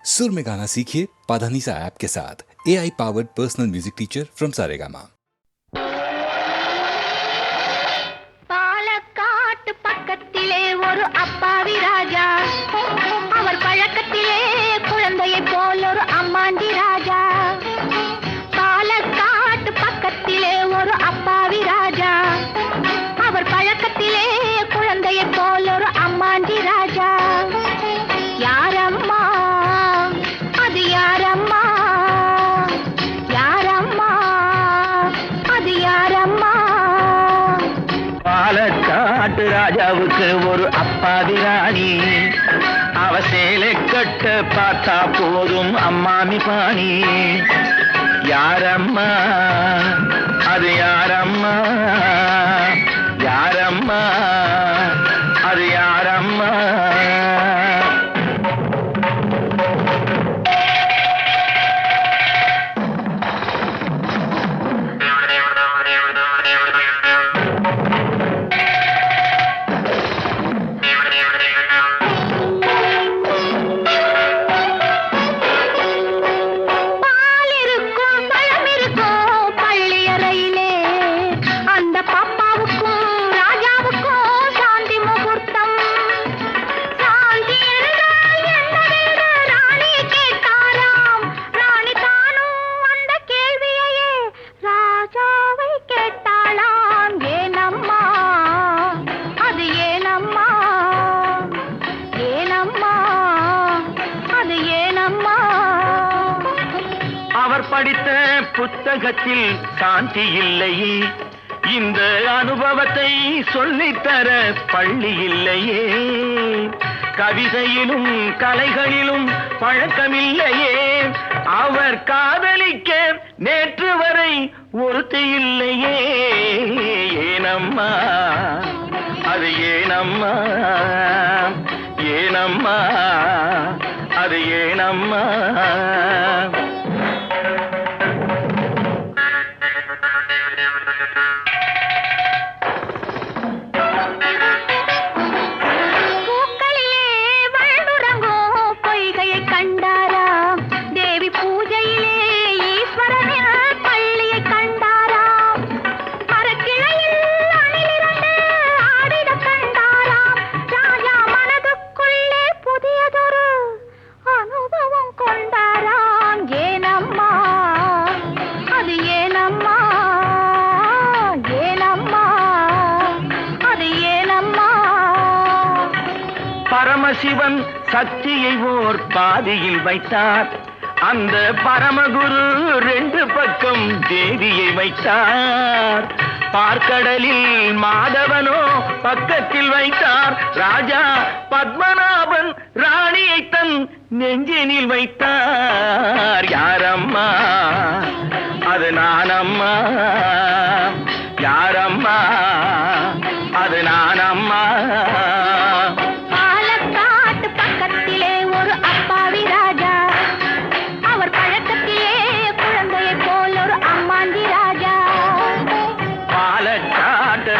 सुर में गाना सीखिए पाधानीसा ऐप के साथ। AI powered personal music teacher from Saregama. பாலக்காட்டு பக்கத்திலே ஒரு அப்பாவி ராஜா, அவர் பழக்கத்திலே குழந்தையை போல் ஒரு அம்மாண்டி ராஜா. பாலக்காட்டு பக்கத்திலே ஒரு அப்பாவி ராஜா, அவர் பழக்கத்திலே குழந்தையை போல் ஒரு அம்மாண்டி ராஜா. யாரம்மா அது யாரம்மா, யாரம்மா அது யாரம்மா. பாலக்காட்டு ராஜாவுக்கு ஒரு அப்பாவி ராணி, அவ சேலை கட்ட பார்த்தா போதும் அம்மாமி பாணி. யாரம்மா அது யாரம்மா, யாரம்மா அது யாரம்மா. படித்த புத்தகத்தில் சாந்தி இல்லையே, இந்த அனுபவத்தை சொல்லித்தர பள்ளி இல்லையே. கவிதையிலும் கலைகளிலும் பழக்கமில்லையே, அவர் காதலிக்க நேற்று வரை ஒருத்தி இல்லையே. ஏனம்மா அது ஏனம்மா, ஏனம்மா அது ஏனம்மா. பரமசிவன் சக்தியை ஓர் பாதியில் வைத்தார், அந்த பரமகுரு ரெண்டு பக்கம் தேவியை வைத்தார். பார்க்கடலில் மாதவனோ பக்கத்தில் வைத்தார், ராஜா பத்மநாபன் ராணியை தன் நெஞ்சினில் வைத்தார். யாரம்மா அது நானம்மா, யாரம்மா அது நானம்மா.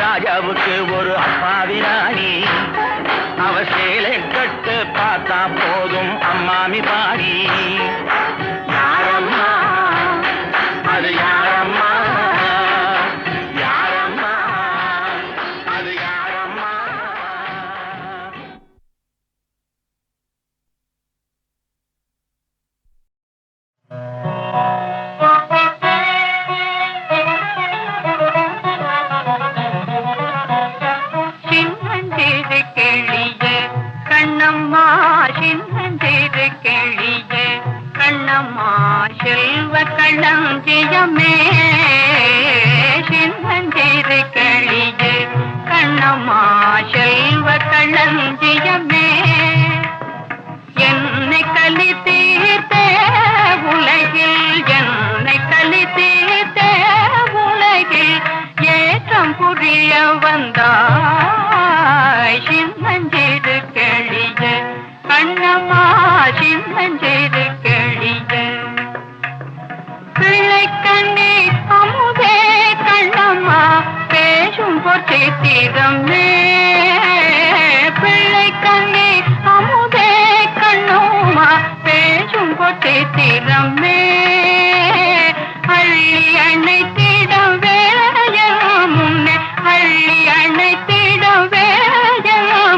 ராஜாவுக்கு ஒரு அப்பாவி ராணி, அவ சேலை கட்டு பார்த்தா போதும் அம்மாமி பாடி. யாரம்மா அது யாரம்மா, யாரம்மா அது யாரம்மா. கண்ணம்மா சின்னஞ்சிறு கிளியே, கண்ணம்மா செல்வ களஞ்சியமே. சின்னஞ்சிறு கிளியே, கண்ணம்மா செல்வ களஞ்சியமே. என்னை களி தீர்த்த உலகில், என்னை களி தீர்த்த உலகில் ஏற்றம் புரிய வந்தாய். சின்னஞ்சிறு கிளியே, கண்ணம்மா சின்னஞ்சிறு கிளியே. பிள்ளை கண்ணே அமுதே கண்ணம்மா பேசும் பொற்சித்திரமே. பிள்ளை கண்ணே அமுதே கண்ணம்மா பேசும் பொச்சித்திரமே அள்ளி அணைத்திட வேளைய முன்னே அள்ளி அணைத்திட வேளைய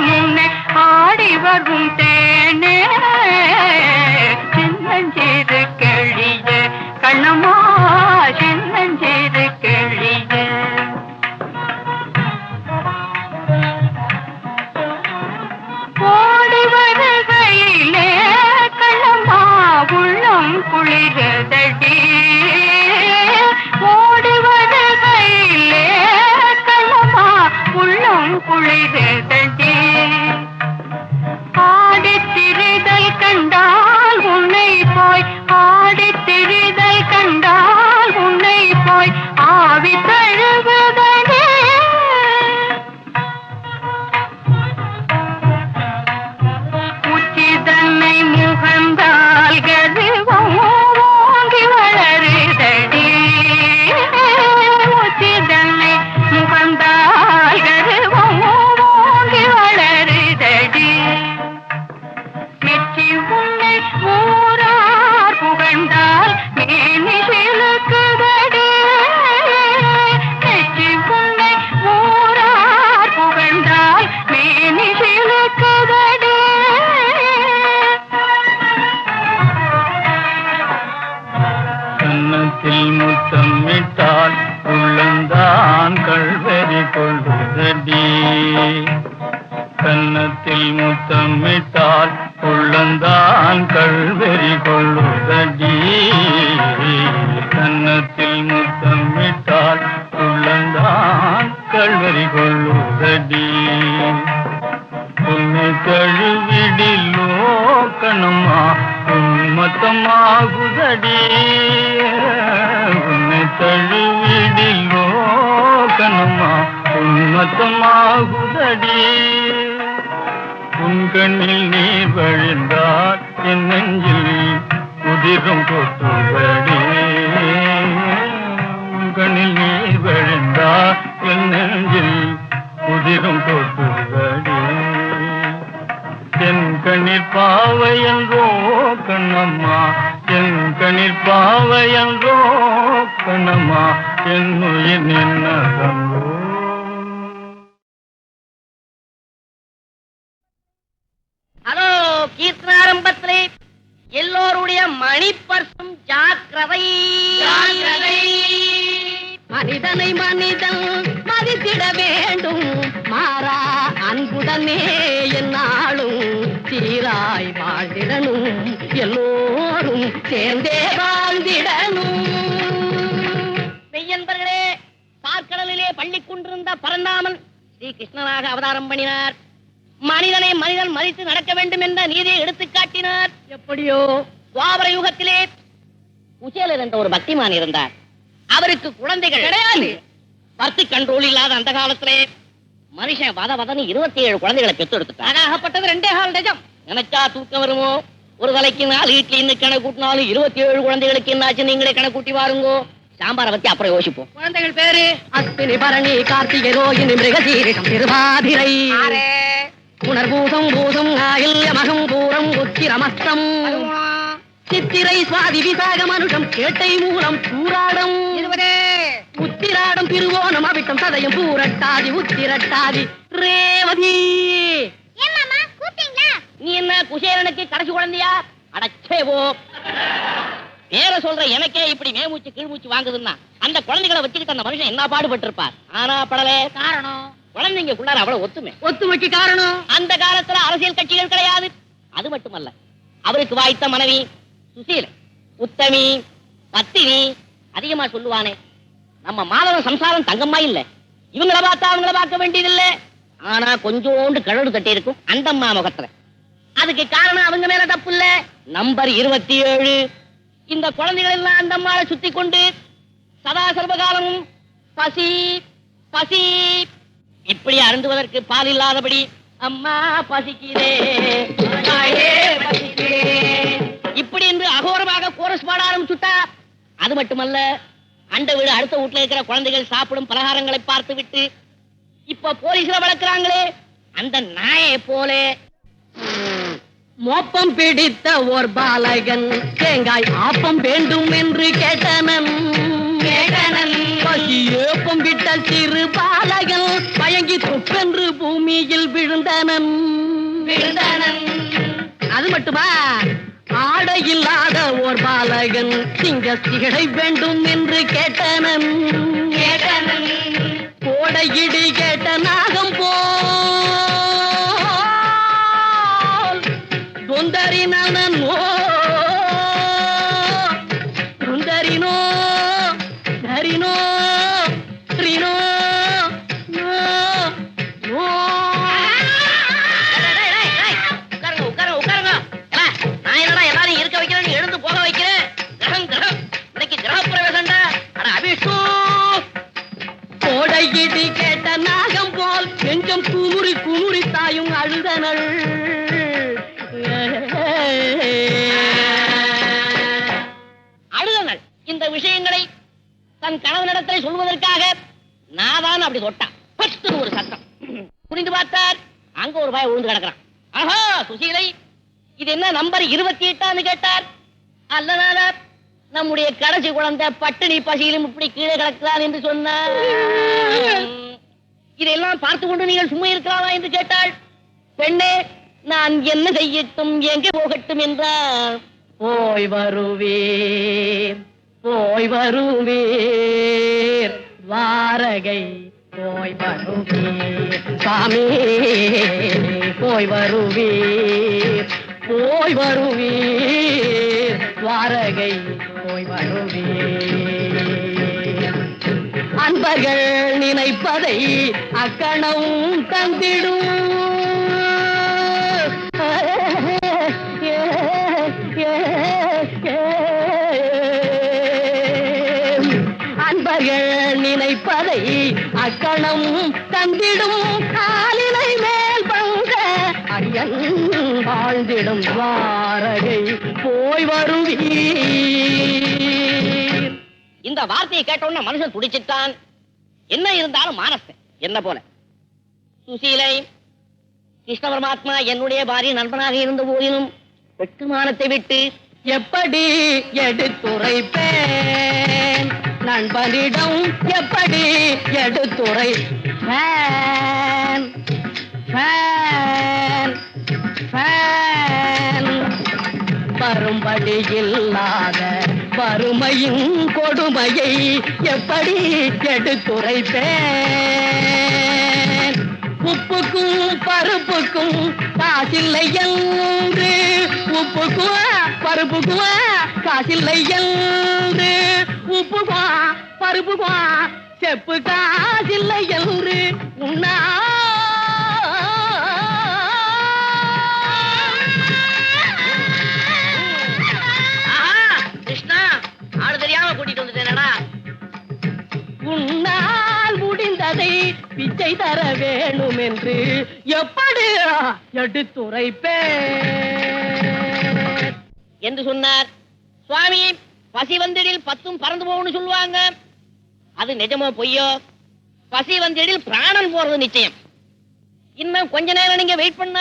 முன்னே ஆடி வரும் தேனே சின்னஞ்சிறு கிளிய கண்ணம்மா சின்னஞ்சிறு கிளிய ஓடி வருகையிலே கண்ணம்மா உள்ளம் குளிரதடி ஓடி வருகையிலே கண்ணம்மா உள்ளம் குளிரதடி ஆடித் திரிதல் கண்டால் உன்னை போய் ஆடித் திரிதல் கண்டால் உன்னை போய் ஆவி தழுவுதனே உச்சிதன்னை முகந்தால் கருவம் ஓங்கி வளருதடி உச்சிதன்னை முகந்தால் கருவம் ஓங்கி வளருதடி மெச்சி உன்னை ஊரார் புகழ்ந்தால் மேனி சிலுக்குதடி மெச்சி உன்னை ஊரார் புகழ்ந்தால் மேனி சிலுக்குதடி கன்னத்தில் முத்தமிட்டால் உள்ளந்தான் கல்வெறி கொள்வதடி கன்னத்தில் முத்தமிட்டால் உள்ளந்தான் கல்வெறி கொள்வதடி கன்னத்தில் முத்தமிட்டால் உள்ளந்தான் கல்வெறி கொள்வதடி உன்னை தழுவிடிலோ கண்ணம்மா உன்மத்தமாகுதடி உன்னை தழுவிடிலோ கண்ணம்மா உன்மத்தமாகுதடி உன் கண்ணில் நீர் வழிந்தால் என் நெஞ்சில் உதிரும் கொட்டுதடி உன் கண்ணில் நீர் வழிந்தால் என் நெஞ்சில் உதிரும் கொட்டுதடி என் கண்ணில் பாவையன்றோ கண்ணம்மா என் கண்ணில் பாவையன்றோ கண்ணம்மா என் உயிர் நின்னதன்றோ ஹலோ கீர்த்தனாரம்பத்திலே எல்லோருடைய மணி பர்சும் ஜாக்கிரதை மனிதனை மனிதன் மதித்திட வேண்டும் மாறா அன்புடனே என்னாலும் சீராய் வாழ்ந்திடணும் எல்லோரும் சேர்ந்தே வாழ்ந்திடணும். மெய்யன்பர்களே, பார்க்கடலிலே பள்ளி கொண்டிருந்த பரந்தாமன் ஸ்ரீ கிருஷ்ணனாக அவதாரம் பண்ணினார். மனிதனை மனிதன் மதித்து நடக்க வேண்டும் என்ற நீதியை எடுத்துக் காட்டினார். எப்படியோ துவாபர யுகத்திலே குசேலர் என்ற ஒரு பக்திமான் இருந்தார். அவருக்கு குழந்தைகள் கிடையாது. பர்த் கண்ட்ரோல் இல்லாத அந்த காலத்திலே மனுஷன் வதவதன்னு 27 குழந்தைகளை பெற்று எடுத்துட்டார். ஆகப்பட்டது 2.5 டஜன். நினைச்சா தூக்கம் வருமோ? ஒரு தலைக்கு 4 இட்லி இன்னும் கணக்கு கூட்டினாலும் 27 குழந்தைகளுக்கு என்னாச்சு நீங்களே கணக்கு கூட்டி வாருங்கோ. சாம்பாரை பத்தி அப்புறம் யோசிப்போம். குழந்தைகள் பேரு அஸ்வினி, பரணி, கார்த்திகை, ரோகிணி, மிருகசீரிஷம், திருவாதிரை, புனர்பூசம், பூசம், ஆயில்ய, மகம், பூரம், உத்திரமஸ்தம், சித்திரை, சுவாதி, விசாகம், அனுஷம், கேட்டை, மூலம், சூராடம், உத்திராடம், திருவோணம், அவிட்டம், சதயம், பூரட்டாதி, உத்திரட்டாதி, ரேவதி. நீ என்ன குசேலனுக்கு கடைசி குழந்தையா? அடச்சேவோ, பேரை சொல்ற எனக்கே இப்படி மேமூச்சு கீழ்மூச்சு வாங்குதுன்னா அந்த குழந்தைகளை வச்சுக்கிட்டு அந்த மனுஷன் என்ன பாடுபட்டு இருப்பார். ஆனா படலே காரணம் குழந்தைங்களுக்குள்ளார அவ்வளவு ஒத்துமைக்கு காரணம் அந்த காலத்துல அரசியல் கட்சிகள் கிடையாது. அது மட்டுமல்ல, அவருக்கு வாய்த்த மனைவி சுசீல, உத்தமி, பத்தினி. அதிகமா சொல்லுவானே, நம்ம மாதவ சம்சாரம் தங்கம்மா இல்ல, இவங்கள பார்த்தா அவங்கள பார்க்க வேண்டியதில்லை. ஆனா கொஞ்சோண்டு கழடு தட்டி இருக்கும் அந்தம்மா முகத்துல. அதுக்கு காரணம் அவங்க மேல தப்பு இல்ல. நம்பர் 27. இந்த குழந்தைகள் எல்லாம் அந்தம்மாவை சுத்தி கொண்டு சதா சர்வகாலமும் பசி பசி இப்படி அருந்துவதற்கு பால் இல்லாதபடி அம்மா பசிக்கிறே பசிக்கிறே இப்படி என்று அகோரமாக கோரஸ் பாட ஆரம்பிச்சுட்டா. அது மட்டுமல்ல, அண்ட வீடு அடுத்த வீட்டுல இருக்கிற குழந்தைகள் சாப்பிடும் பலகாரங்களை பார்த்து விட்டு இப்ப போலீஸ்ல வளர்க்கிறாங்களே அந்த நாயை போல மோப்பம் பிடித்த ஓர் பாலகன் தேங்காய் ஆப்பம் வேண்டும் என்று கேட்டனன். பசி ஏப்பம் விட்ட சிறு பாலகன் பயங்கி தொப்பென்று பூமியில் விழுந்தனன். அது மட்டுமா, ஆடை இல்லாத ஓர் பாலகன் சிங்க சிகடை வேண்டும் என்று கேட்டனன். கோடையிடி கேட்ட நாகம் போல் தொந்தரினோ தொந்தரினோ தரினோ ரினோ உட்காருங்க. நான் என்னடா எல்லாரும் இருக்க வைக்கிறேன், நீ எழுந்து போக வைக்கிறேன். கிரகம் இன்னைக்கு கிரக பிரவேசம்டா. அட அபிஷு, கோடையிடி கேட்ட நாகம் போல் நெஞ்சம் குமுறி தாயும் அழுதனள். அழுதனள் இந்த விஷயங்களை தன் கணவனிடத்தில் சொல்வதற்காக நாதான் அப்படி தொட்டான். பட்டு ஒரு சத்தம். புரிந்து பார்த்தார், அங்க ஒரு பாய் விழுந்து கிடக்கிறான். ஆஹா சுசீலை, இது என்ன நம்பர் 28 கேட்டார். அல்லனால நம்முடைய கடைசி குழந்தை பட்டினி பசியிலும் இப்படி கீழே கிடக்கிறார் என்று சொன்னார். இதெல்லாம் பார்த்து கொண்டு நீங்கள் சும்மா இருக்கிறாரா என்று கேட்டாள். பெண்ணே, நான் என்ன செய்யட்டும், எங்கே போகட்டும் என்றார். போய் வருவீர் வாரகை போய் வருவீர் சாமி, போய் வருவீர் வாரகை போய் வருவீர். அன்பர்கள் நினைப்பதை அக்கணம் தந்திடும். அன்பர்கள் நினைப்பதை அக்கணம் தந்திடும். காலினை மேல் பங்க அரியன் வாழ்ந்திடும் வாரகை போய் வருவீர். இந்த வார்த்தையை கேட்டவுடனே மனுஷன் துடிச்சிட்டான். என்ன இருந்தாலும் மானஸ்தன் என்ன போல. சுசீலை, கிருஷ்ண பரமாத்மா என்னுடைய பாரிய நண்பனாக இருந்த போதிலும் வெட்டுமானத்தை விட்டு எப்படி எடுத்துரைப்பேன், நண்பனிடம் எப்படி எடுத்துரைப்பேன். வரும்படி இல்லாத வறுமையின் கொடுமையை எப்படி எடுத்துரைப்பேன். உப்புக்கும் பருப்புக்கும் காசில்லை என்று, உப்புக்கும் பருப்புக்கும் காசில்லை என்று, உப்புக்கும் பருப்புக்கும் செப்பு காசில்லை என்று உண்ணா. கிருஷ்ணா, ஆடு தெரியாம கூட்டிட்டு வந்துட்டேனடா. உன்னால் முடிந்ததை பிச்சை தர வேணும் என்று எப்படி எடுத்துரைப்பேன் என்று சொன்னார். சுவாமி, பசி வந்திடில் 10 பறந்து போகணும்னு சொல்லுவாங்க. அது நிஜமோ பொய்யோ? பசி வந்திடில் பிராணன் போறது நிச்சயம். இன்னும் கொஞ்ச நேரம் நீங்க வெயிட் பண்ண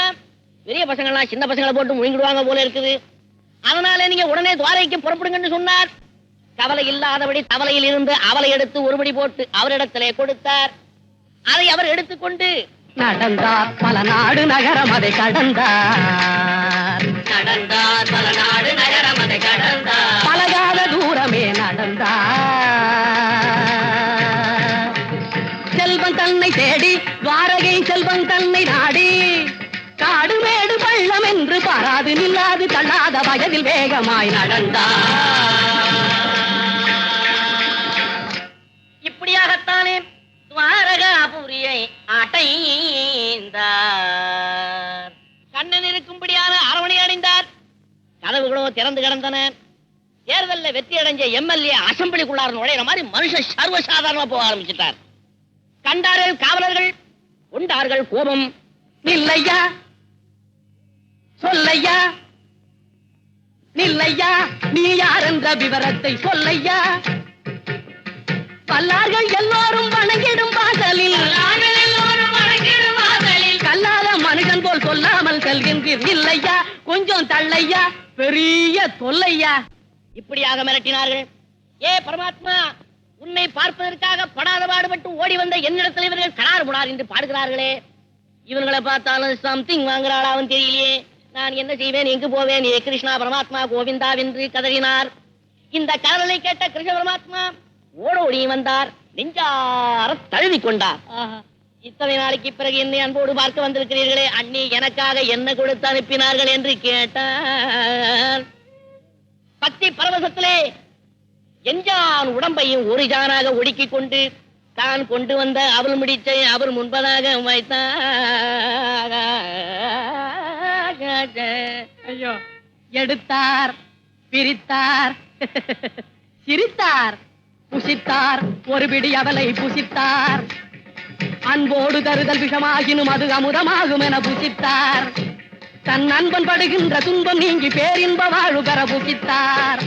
பெரிய பசங்கள்லாம் சின்ன பசங்களை போட்டு முழுங்கிடுவாங்க போல இருக்குது. அதனால நீங்க உடனே துவாரைக்கு புறப்படுங்கன்னு சொன்னார். கவலை இல்லாதபடி தவளையில் இருந்து அவளை எடுத்து ஒருபடி போட்டு அவரிடத்திலே கொடுத்தார். அதை அவர் எடுத்துக்கொண்டு நடந்தார் பல நாடு நகரம் அதை கடந்தார். பல நாடு நகரம் அதை கடந்தார். பலகால தூரமே நடந்தார். செல்வன் தன்னை தேடி துவாரகை செல்வன் தன்னை நாடி, காடு மேடு பள்ளம் என்று பாராது நில்லாது தள்ளாத வயதில் வேகமாய் நடந்தார். இப்படியாகத்தானே துவாரகாபுரியை அடைந்தார். கண்ணன் இருக்கும்படியான அரவணை அடைந்தார். கதவுகளோ திறந்து கிடந்தன. தேர்தல்ல வெற்றி அடைஞ்ச எம்எல்ஏ அசம்பிளிக்குள்ளார நுழையிற மாதிரி மனுஷன் சர்வசாதாரணமா போக ஆரம்பிச்சிட்டார். கண்டார்கள் காவலர்கள், கொண்டார்கள் கோபம். நில்லையா, சொல்லையா, நில்லையா, நீ யார் என்ற விவரத்தை சொல்லையா. பல்லார்கள் எல்லோரும் வணங்கிடும் வாசலில், கல்லாத மனிதன் போல் சொல்லாமல் செல்கின்றீர். இல்லையா, கொஞ்சம் தள்ளையா, பெரிய தொல்லையா. இப்படியாக மிரட்டினார்கள். ஏ பரமாத்மா, உன்னை பார்ப்பதற்காக படாத பாடுபட்டு ஓடி வந்த என்னிடத்தில் இவர்கள் கடார் புடார் என்று பாடுகிறார்களே. இவர்களை பார்த்தாலும் சம்திங் வாங்குறாளாவும் தெரியலையே. நான் என்ன செய்வேன், எங்கு போவேன்? ஏ கிருஷ்ணா பரமாத்மா கோவிந்தா என்று கதறினார். இந்த கதறலை கேட்ட கிருஷ்ண பரமாத்மா ஓடோடி வந்தார், நெஞ்சார தழுவி கொண்டார். இத்தனை நாளைக்கு பிறகு என்னை அன்போடு பார்க்க வந்திருக்கிறீர்களே, அண்ணி எனக்காக என்ன கொடுத்து அனுப்பினார்கள் என்று கேட்டார். பக்தி பரவசத்திலே எஞ்சான் உடம்பையும் ஒரு ஜானாக ஒடுக்கிக் கொண்டு தான் கொண்டு வந்த அவள் முடிச்சை அவர் முன்பதாக வைத்தார். ஐயோ, எடுத்தார், பிரித்தார், சிரித்தார், புசித்தார், ஒரு பிடி அவளை புசித்தார். அன்போடு தருதல் விஷமாகினும் அது அமுதமாகும் என புசித்தார். தன் நண்பன் படுகின்ற துன்பம் நீங்கி பேரின்ப வாழ்வு பெற புசித்தார்.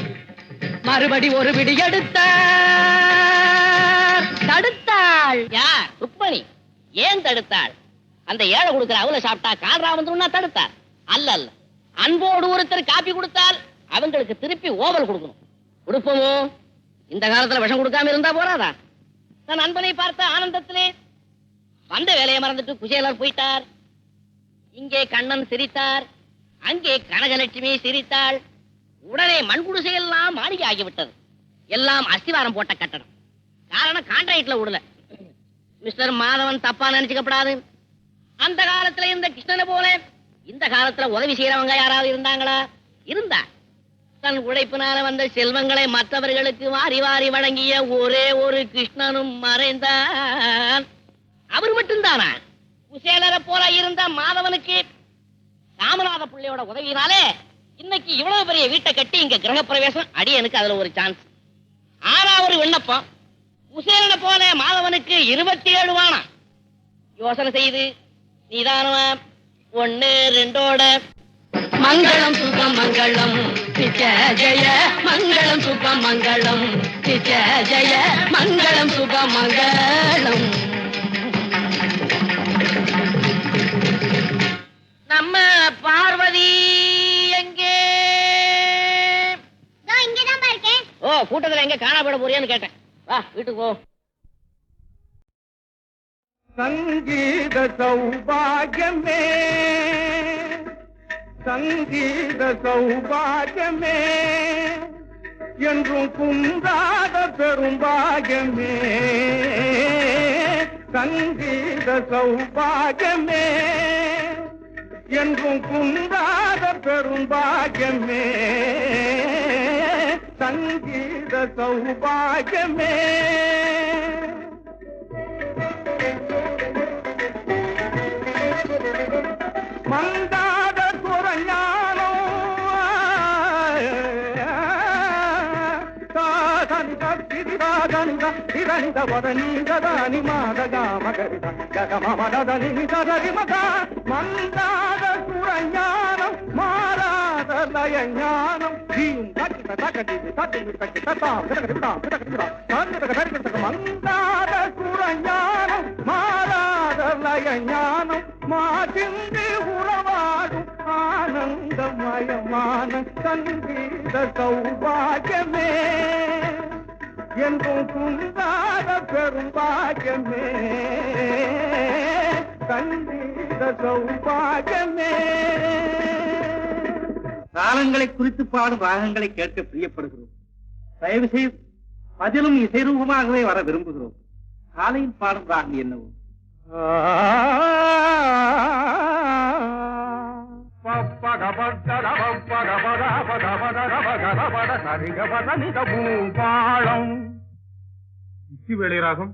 மறுபடி ஒரு பிடி எடுத்தார், தடுத்தாள். யார்? ருக்மணி. ஏன் தடுத்தாள்? அந்த ஏழை கொடுக்கிற அவளை சாப்பிட்டா கால்ரா வந்துருன்னா தடுத்தார். அல்ல அல்ல, அன்போடு ஒருத்தர் காப்பி கொடுத்தால் அவங்களுக்கு திருப்பி ஓவல் கொடுக்கணும். கொடுப்போமோ? இந்த காலத்துல விஷம் கொடுக்காம இருந்தா போறாதா? தன் அன்பனை பார்த்த ஆனந்தத்திலே வந்த வேலையை மறந்துட்டு குசேலர் போயிட்டார். இங்கே கண்ணன் சிரித்தார், அங்கே கனகலட்சுமி சிரித்தாள். உடனே மண்குடிசையெல்லாம் மாளிகை ஆகிவிட்டது. எல்லாம் அஸ்திவாரம் போட்ட கட்டடம். காரணம் கான்ட்ராக்ட்ல விடல. மிஸ்டர் மாதவன் தப்பா நினைச்சுக்கப்படாது. அந்த காலத்துல இந்த கிருஷ்ணனை போல இந்த காலத்துல உதவி செய்யறவங்க யாராவது இருந்தாங்களா? இருந்தா. தன் உழைப்பினால வந்த செல்வங்களை மற்றவர்களுக்கு வாரி வாரி வழங்கிய ஒரே ஒரு கிருஷ்ணனும் மறைந்தான். அவர் மட்டும்தானா? குசேலரை போல இருந்த மாதவனுக்கு ராமநாத பிள்ளையோட உதவியினாலே இன்னைக்கு இவ்வளவு பெரிய வீட்டை கட்டி இங்க கிரகப்பிரவேசம். அடியனுக்கு அதுல ஒரு சான்ஸ். ஆனா ஒரு விண்ணப்பம், குசேலனை போல மாதவனுக்கு 27 வானம். யோசனை செய்து நிதானமா 1 2ஓட மங்களம் சுகம் மங்களம் நித்ய ஜெய மங்களம் சுகம் மங்களம் நித்ய ஜெய மங்களம் சுகம் மங்களம். நம்ம பார்வதி எங்கே? இங்கதான் இருக்கேன். ஓ, கூட்டத்துல எங்க காணா போட போறியான்னு கேட்டேன். வா வீட்டுக்கு போ. சங்கீத சௌபாகியமே, சங்கீத சௌபாகியமே, என்றும் குன்றாத பெரும்பாகியமே. சங்கீத சௌபாகியமே, என்றும் குன்றாத பெரும்பாகியமே. சங்கீத சௌபாகியமே. மந்தாத குரஞானோ திரணித வதனீததானி மாதகா மகரித ககமமதனி நிதரிமத. மந்தாத குரஞானம் மாறாத லயஞானம் தீயும் தக்கித தக்கடி தட்டி தக்கி தத்தாம் கிடக்கிட்டாம் கிடக்கிட்டாம் தன்னிதக மந்தாத குரஞானம் மாறாத லயஞானம் மாசிந்தி உறவாடும் ஆனந்தமயமான சங்கீத சௌபாகியமே, என்றும் குன்றாத பெரும்பாகியமே. சங்கீத சௌபாகியமே. காலங்களை குறித்து பாடும் ராகங்களை கேட்க பிரியப்படுகிறோம். தயவு செய்து பதிலும் இசைரூபமாகவே வர விரும்புகிறோம். காலையில் பாடும் ராகம் என்னவோ? வேளை ராகம்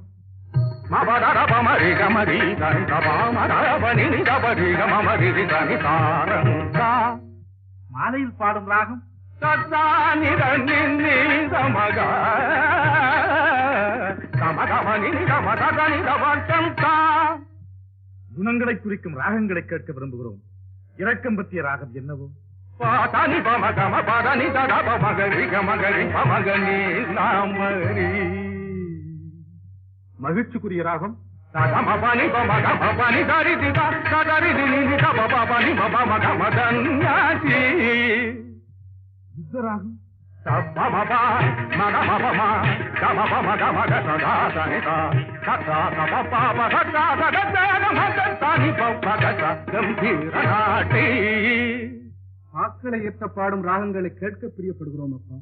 மாலையில் பாடும் ராகம் குணங்களை குறிக்கும் ராகங்களை கேட்க விரும்புகிறோம். இரக்கம் பற்றிய ராகம் என்னவோ? மகிழ்ச்சிக்குரிய ராகம் Pani dari diva, dari dini kaba bani baba maga madanyati. Zarahu. Sabba baba, maga baba ma, kaba baba maga maga sada sanita. Kata kaba baba kata kata kata kata tani baba kata gambira nati. ஆக்களை ஏற்ற பாடும் ராகங்களை கேட்க பிரியப்படுகிறோம் அப்பா.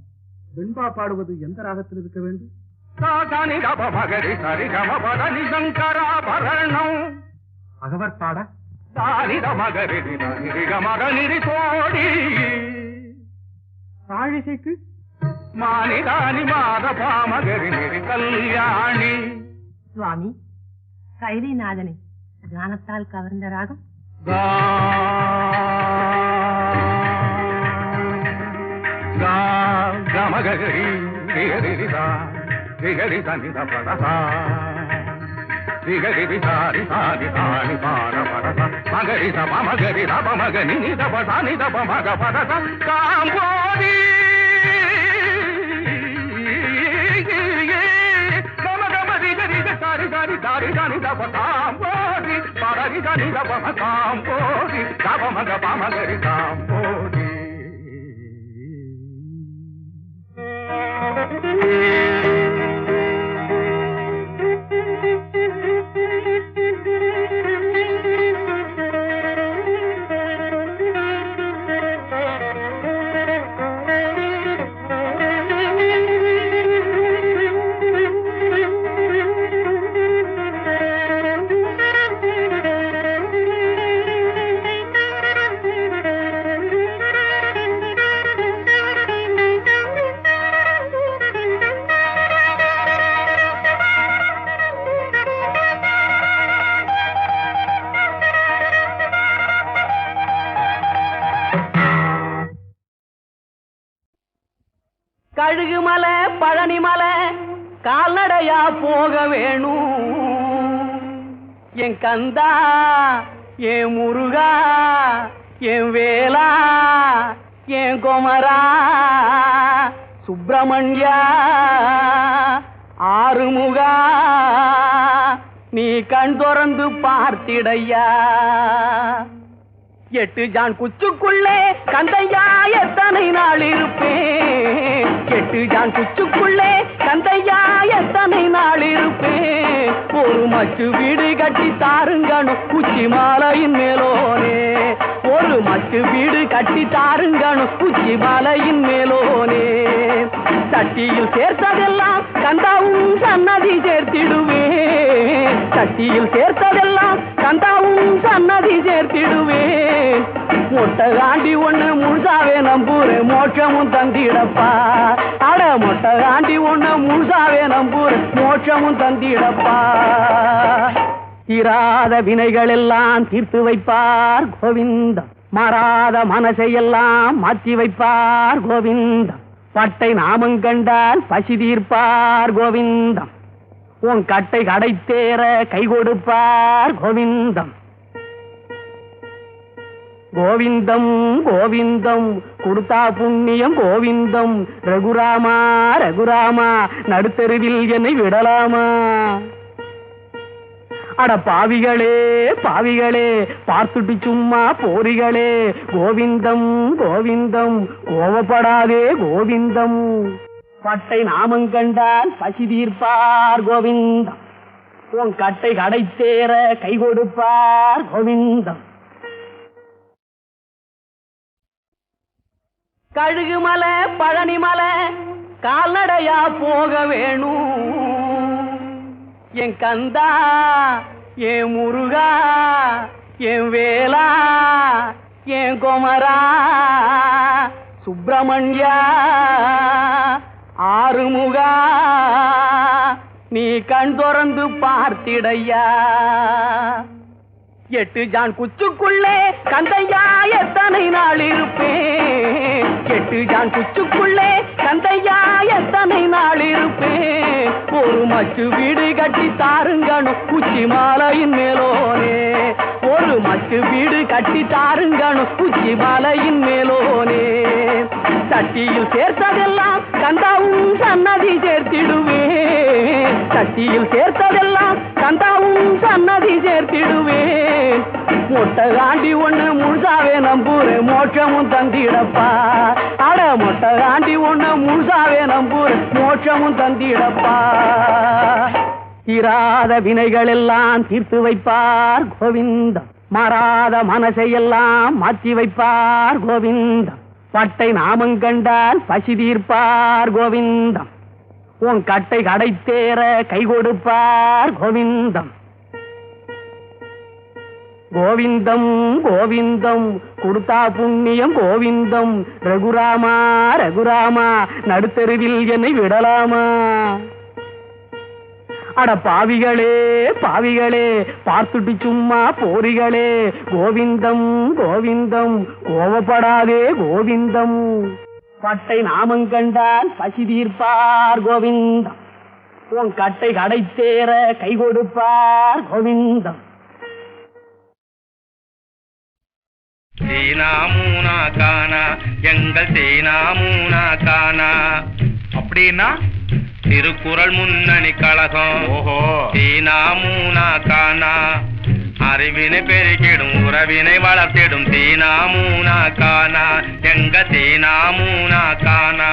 வெண்பா பாடுவது எந்த ராகத்தில் இருக்க வேண்டும்? சாதானி ரப மகரி சரி கம பதனி சங்கராபரணம். அகவர் பாட தானி மகரி நிரி கமக நிரி தோடி. தாழிசைக்கு மானிதானி மாத பாமகரி நிரி கல்யாணி. சுவாமி, கைரிநாதனை கானத்தால் கவர்ந்த ராகம் கமகரி நிகரிதா Digari sani da padasa, digari disari sani sani para padasa, magari sa magari da magani ni da padani da maga padasa, kambodi, kama kama digari disari sani dari sani da kambodi, parari sani da kambodi, da maga magari kambodi. Kazhugumalai Palanimalai கால்நடையா போக வேணும் என் கந்தா என் முருகா என் வேலா என் குமரா சுப்பிரமணியா ஆறுமுகா நீ கண் திறந்து பார்த்திடையா. 8 John குச்சுக்குள்ளே Kandaiah எத்தனை நாள் இருப்பேன். 8 John குச்சுக்குள்ளே Kandaiah எத்தனை நாள் இருப்பேன். ஒரு மச்சு வீடு கட்டி தாருங்கணும் உச்சி மாலையின் மேலோனே. ஒரு மச்சு வீடு கட்டி தாருங்கணும் உச்சி மாலையின் மேலோனே. சட்டியில் சேர்த்ததெல்லாம் கந்தாவும் சன்னதி சேர்த்திடுவேன். சட்டியில் சேர்த்ததெல்லாம் கந்தாவும் சன்னதி சேர்த்திடுவேன். மொட்டகாண்டி ஒண்ணு முழுசாவே நம்பூரேன் மோட்சமும் தந்திடப்பா. அட மொட்டகாண்டி ஒண்ணு முழுசாவே நம்பூரேன் மோட்சமும் தந்திடப்பா. தீராத வினைகள் எல்லாம் தீர்த்து வைப்பார் கோவிந்தம். மாறாத மனசையெல்லாம் மாற்றி வைப்பார் கோவிந்தம். பட்டை நாமம் கண்டால் பசி தீர்ப்பார் கோவிந்தம். உன் கட்டை கடை தேர கை கொடுப்பார் கோவிந்தம். கோவிந்தம் கோவிந்தம் கொடுத்தா புண்ணியம் கோவிந்தம். ரகுராமா ரகுராமா நடுத்தெருவில் என்னை விடலாமா. அட பாவிகளே பாவிகளே பார்த்துட்டு சும்மா போரிகளே. கோவிந்தம் கோவிந்தம் கோவப்படாதே கோவிந்தம். பட்டை நாமம் கண்டால் பசி தீர்ப்பார் கோவிந்தம். உன் கட்டை கடை தேர கை கொடுப்பார் கோவிந்தம். கழுகுமலை பழனிமலை கால்நடையா போக வேணும் என் கந்தா என் முருகா என் வேலா என் குமரா சுப்பிரமணியா ஆறுமுகா நீ கண் திறந்து பார்த்திடையா. 8 ஜான் குச்சுக்குள்ளே கந்தையா எத்தனை நாள் இருப்பேன். 8 ஜான் குச்சுக்குள்ளே கந்தையா எத்தனை நாள் இருப்பேன். ஒரு மச்சு வீடு கட்டி தாருங்கணும் உச்சி மாலையின் மேலோனே. ஒரு மச்சு வீடு கட்டி தாருங்கணும் உச்சி மாலையின் மேலோனே. சட்டியில் சேர்த்ததெல்லாம் கந்தாவும் சன்னதி சேர்த்திடுவேன். சட்டியில் சேர்த்ததெல்லாம் வந்தாவும் சன்னதி சேர்த்திடுவேன். மொட்டை காண்டி ஒண்ணு முழுசாவே நம்பூரு மோட்சமும் தந்திடப்பா. அட மொட்டை காண்டி ஒண்ணு முழுசாவே நம்பூரு மோட்சமும் தந்திடப்பா. தீராத வினைகள் எல்லாம் தீர்த்து வைப்பார் கோவிந்தம். மாறாத மனசையெல்லாம் மாற்றி வைப்பார் கோவிந்தம். பட்டை நாமம் கண்டால் பசி தீர்ப்பார் கோவிந்தம். உன் கட்டை கடை தேர கை கொடுப்பார் கோவிந்தம். கோவிந்தம் கோவிந்தம் கொடுத்தா புண்ணியம் கோவிந்தம். ரகுராமா ரகுராமா நடுத்தெருவில் என்னை விடலாமா? அட பாவிகளே பாவிகளே பார்த்துட்டு சும்மா போரிகளே. கோவிந்தம் கோவிந்தம் கோவப்படாதே கோவிந்தம். பட்டை நாமம் கண்டால் பசி தீர்ப்பார் கோவிந்தம். உன் கட்டை கடை தேர கை கொடுப்பார் கோவிந்தம். சீனாமூனா கானா எங்கள் சீனாமூனா கானா அப்படின்னா திருக்குறள் முன்னணி கழகம். ஓஹோ சீனாமூனா கானா அறிவினை பெருக்கிடும் உறவினை வளர்த்திடும் சீனாமூனா கானா எங்க சீனாமூனா கானா.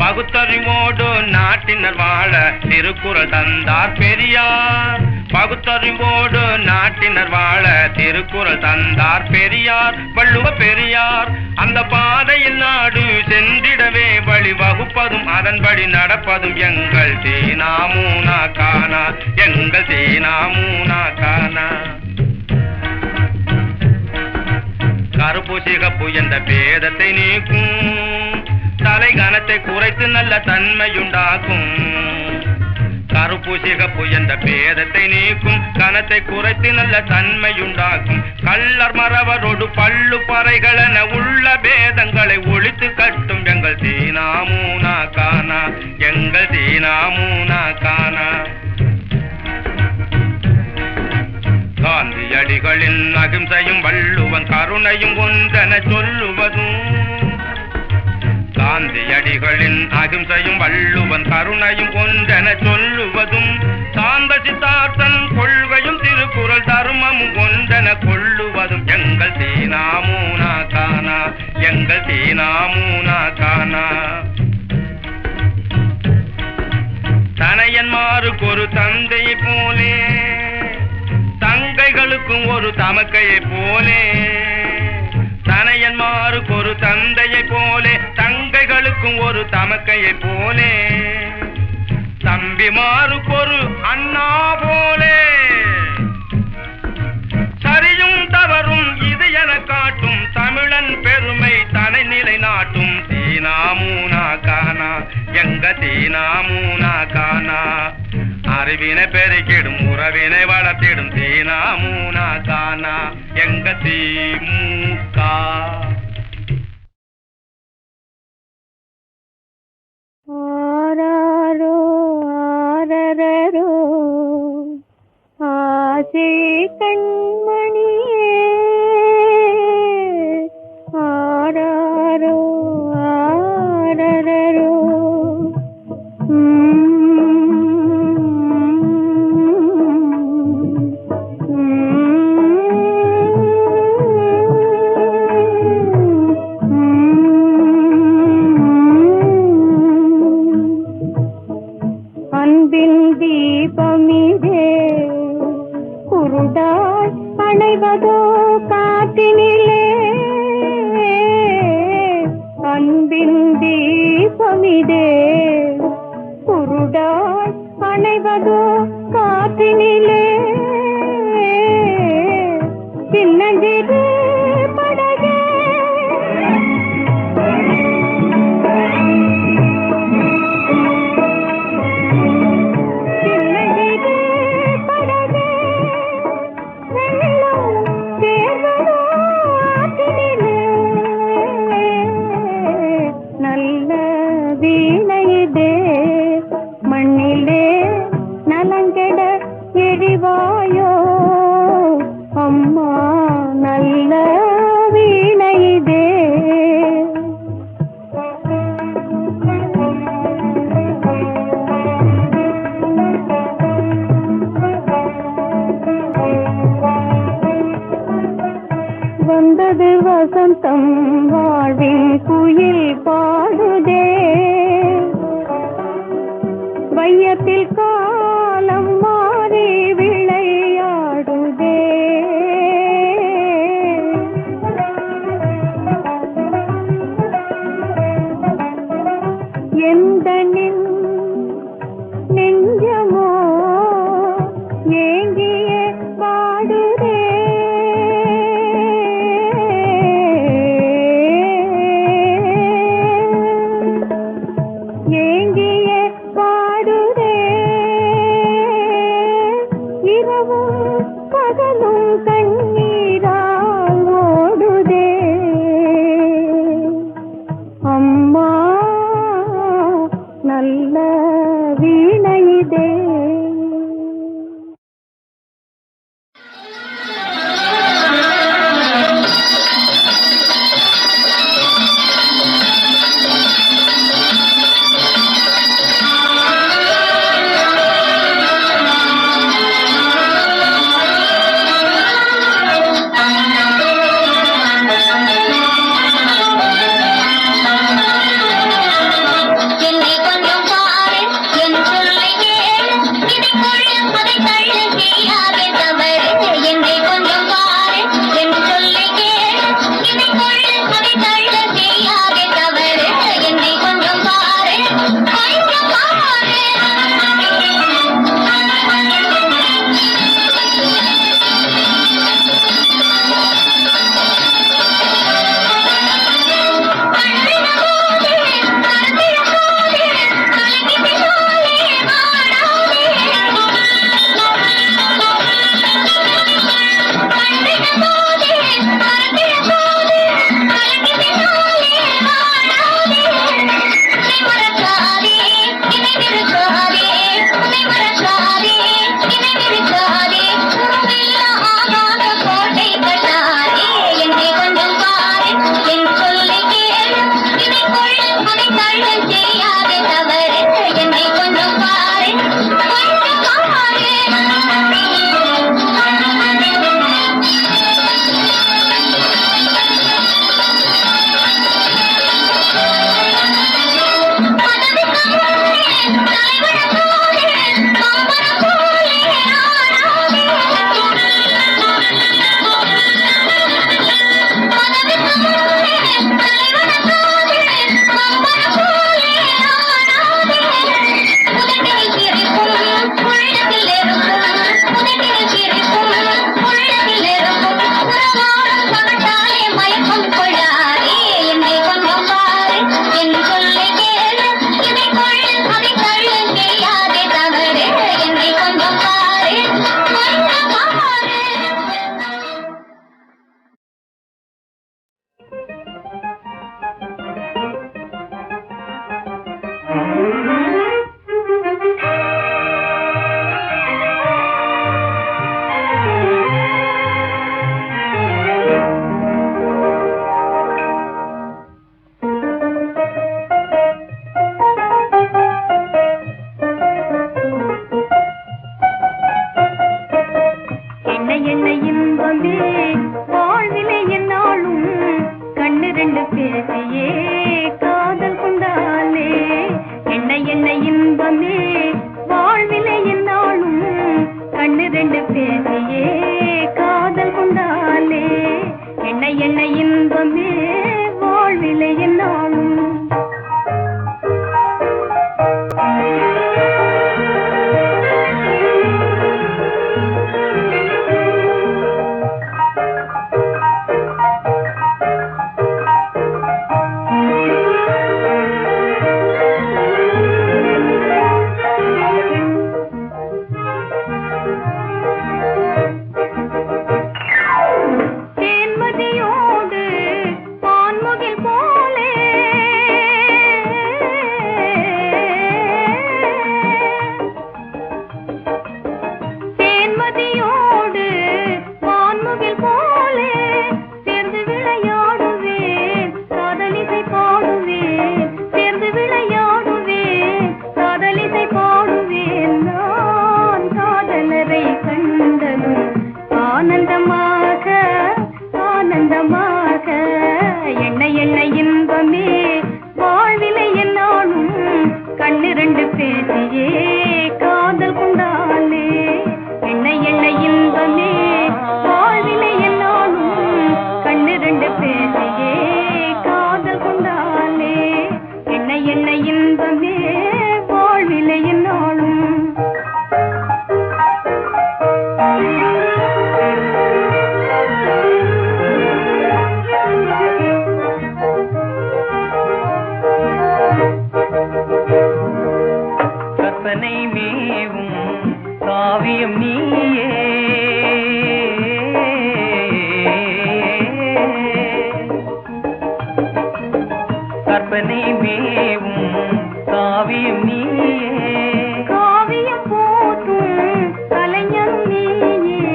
பகுத்தறிவோடு நாட்டினர் வாழ திருக்குறள் தந்தார் பெரியார். பகுத்தறிவோடு நாட்டினர் வாழ திருக்குறள் தந்தார் பெரியார். வள்ளுவ பெரியார் அந்த பாதையில் நாடு சென்றிடவே வழி வகுப்பதும் அதன்படி நடப்பதும் எங்கள் சீனாமூனா கானா எங்கள் சீனாமூனா கானா. கருப்பு சிகப்பு என்ற பேதத்தை நீக்கும் தலை கனத்தை குறைத்து நல்ல தன்மையுண்டாக்கும். கருப்பு சிகப்பு என்ற பேதத்தை நீக்கும் கனத்தை குறைத்து நல்ல தன்மையுண்டாக்கும். கள்ளர் மறவரோடு பள்ளு பறைகளென உள்ள பேதங்களை ஒழித்து கட்டும் எங்கள் சீனாமூனா கானா எங்கள் சீனாமூனா கானா. காந்தியடிகளின் அகிம்சையும் வள்ளுவன் கருணையும் ஒன்றென சொல்லுவதும். காந்தியடிகளின் அகிம்சையும் வள்ளுவன் கருணையும் ஒன்றென சொல்லுவதும். சாந்த சித்தார்த்தன் கொள்கையும் திருக்குறள் தர்மமும் ஒன்றென கொள்ளுவதும் எங்கள் சீனாமூனா கானா எங்கள் சீனாமூனா கானா. தனையன்மாருக்கு ஒரு தந்தையை போலே தங்கைகளுக்கும் ஒரு தமக்கையை போலே. தனையன்மாருக்கு ஒரு தந்தையை போலே தங்கைகளுக்கும் ஒரு தமக்கையை போலே. தம்பிமாருக்கு ஒரு அண்ணா போலே. சரியும் தவறும் இது என காட்டும் தமிழன் பெருமை தனை நிலை நாட்டும் சீனாமூனா கானா எங்க சீனாமூனா கானா. அறிவினை பெருக்கிடும் உறவினை வளர்த்திடும் சீனாமூனா கானா எங்க திமுகா. ஆராரோ ஆரரரோ ஆசை கண்மணியே ஆராரோ ஆரரரோ. அன்பின் தீபமிதே குருடாய் அணைவதோ காட்டினிலே. அன்பின் தீபமிதே குருடாய் அணைவதோ காட்டினிலே. சின்னஞ்சிறு படகே நல்ல வீணையிதே மண்ணிலே நலங்கெட பாடுதே வையத்தில் காலம் மாறி விளையாடுதே எந்த நெஞ்சமோ ஏங்கிய பாடுதே ஏங்கிய பாடுதே இரவும் பகலும் கண்ணீரால் ஓடுதே அம்மா நல்ல வீணையிதே ஆனந்தமாக ஆனந்தமாக எண்ணெய் எண்ணெயின் கற்பனை மேவும் காவியம் நீயே காவியம் போற்றும் கலைஞரும் நீயே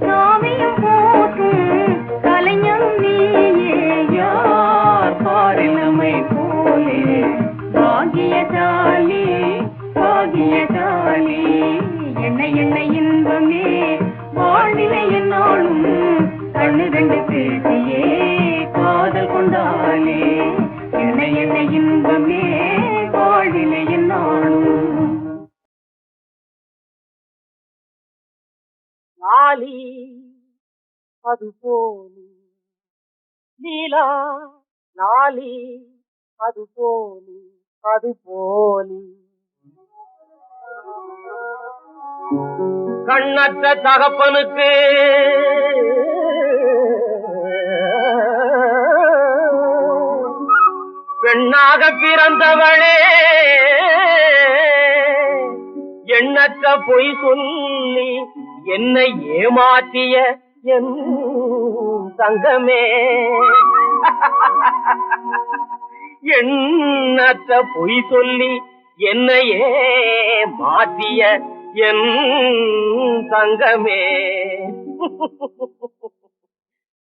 காவியம் போற்றும் கலைஞரும் நீயே யார் பாரில் நம்மை போலே பாகியசாலி பாகியசாலி என்ன என்ன இன்பமே வாழ்நிலை என்னாலும் கண்ணு ரெண்டு பேசியே காதல் கொண்டாலே என்ன என்ன இன்பமே வாழ்நிலை என்னாலும் லாலி அது போலி லீலா லாலி அது போலி அது போலி கண்ணற்ற தகப்பனுக்கு பெண்ணாக பிறந்தவளே எண்ணற்ற பொய் சொல்லி என்னை ஏமாற்றிய என் தங்கமே எண்ணற்ற பொய் சொல்லி என்னையே மாற்றிய என் தங்கமே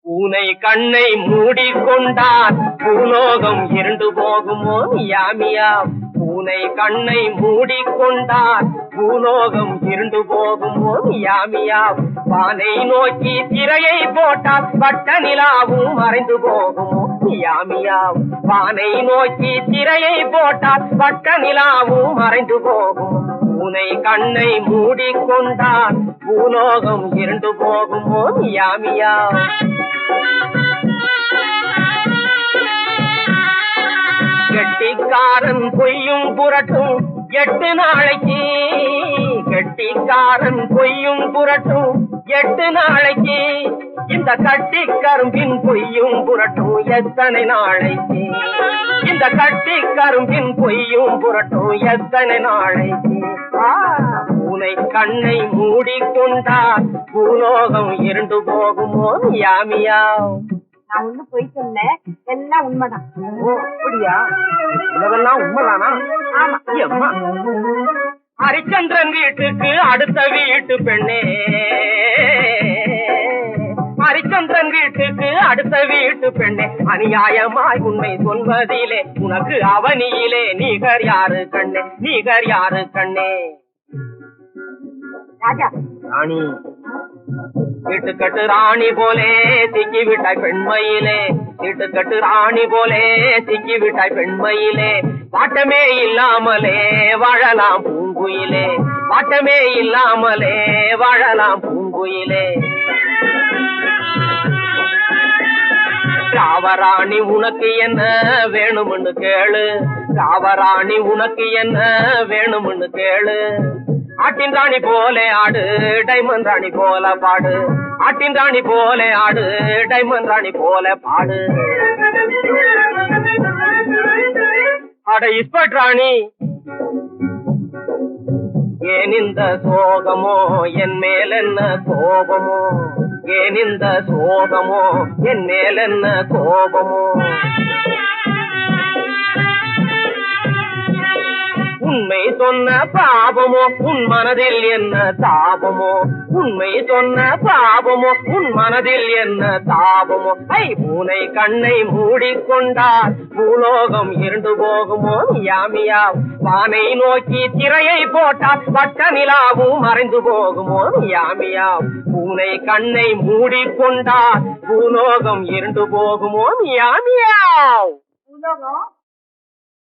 பூனை கண்ணை மூடிக்கொண்டால் பூலோகம் இருண்டு போகுமோ யாமியா பூனை கண்ணை மூடிக்கொண்டால் பூலோகம் இருண்டு போகுமோ யாமியா வானை நோக்கி திரையை போட்டால் வட்ட நிலாவும் மறைந்து போகுமோ யாமியா வானை நோக்கி திரையை போட்டால் வட்ட நிலாவும் மறைந்து போகும் பூனை கண்ணை மூடிக்கொண்டால் பூலோகம் இருண்டு போகுமோ யாமியா கெட்டிக்காரன் பொய்யும் புரட்டும் 8 நாளைக்கு கெட்டிக்காரன் பொய்யும் புரட்டும் 8 நாளைக்கு இந்த கட்டி கரும்பின் பொய்யும் புரட்டும் எத்தனை நாளைக்கு இந்த கட்டி கரும்பின் பொய்யும் புரட்டும் எத்தனை நாளைக்கு பூனை கண்ணை மூடிக்கொண்டால் பூலோகம் இருண்டு போகுமோ யாமியா நான் ஒண்ணு போய் சொன்னேன் எல்லாம் உண்மைதான் அப்படியா உலகெல்லாம் உண்மைதானா ஆமா அம்மா ஹரிச்சந்திரன் வீட்டுக்கு அடுத்த வீட்டு பெண்ணே ஹரிச்சந்திரன் வீட்டுக்கு அடுத்த வீட்டு பெண்ணே அநியாயமாய் உண்மை சொல்வதிலே உனக்கு அவனியிலே நீகர் யாரு கண்ணே நீகர் யாரு கண்ணே ராஜா ராணி வீட்டுக்கட்டு ராணி போலே சிக்கி விட்டாய் பெண்மையிலே வீட்டுக்கட்டு ராணி போலே சிக்கி விட்டாய் பெண்மையிலே பாட்டமே இல்லாமலே வாழலாம் பூங்குயிலே பாட்டமே இல்லாமலே வாழலாம் பூங்குயிலே ராவராணி உனக்கு என்ன வேணும்னு கேளு ராவராணி உனக்கு என்ன வேணும்னு கேளு ஆட்டின் ராணி போலே ஆடு டைமண்ட் ராணி போல பாடு ஆட்டின் ராணி போலே ஆடு டைமண்ட் ராணி போல பாடு அட இஸ்பட் ராணி ஏன் இந்த சோகமோ என் மேல் என்ன கோபமோ ஏன் இந்த சோகமோ என் மேல் என்ன கோபமோ உண்மை சொன்ன பாவமோ உன் மனதில் என்ன தாபமோ உண்மை சொன்ன பாவமோ உன் மனதில் என்ன தாபமோ பூனை கண்ணை மூடிக்கொண்டால் பூலோகம் இருண்டு போகுமோ யாமியா வானை நோக்கி திரையை போட்டால் வட்ட நிலாவும் மறைந்து போகுமோ யாமியா பூனை கண்ணை மூடிக்கொண்டால் பூலோகம் இருண்டு போகுமோ யாமியா உலகம்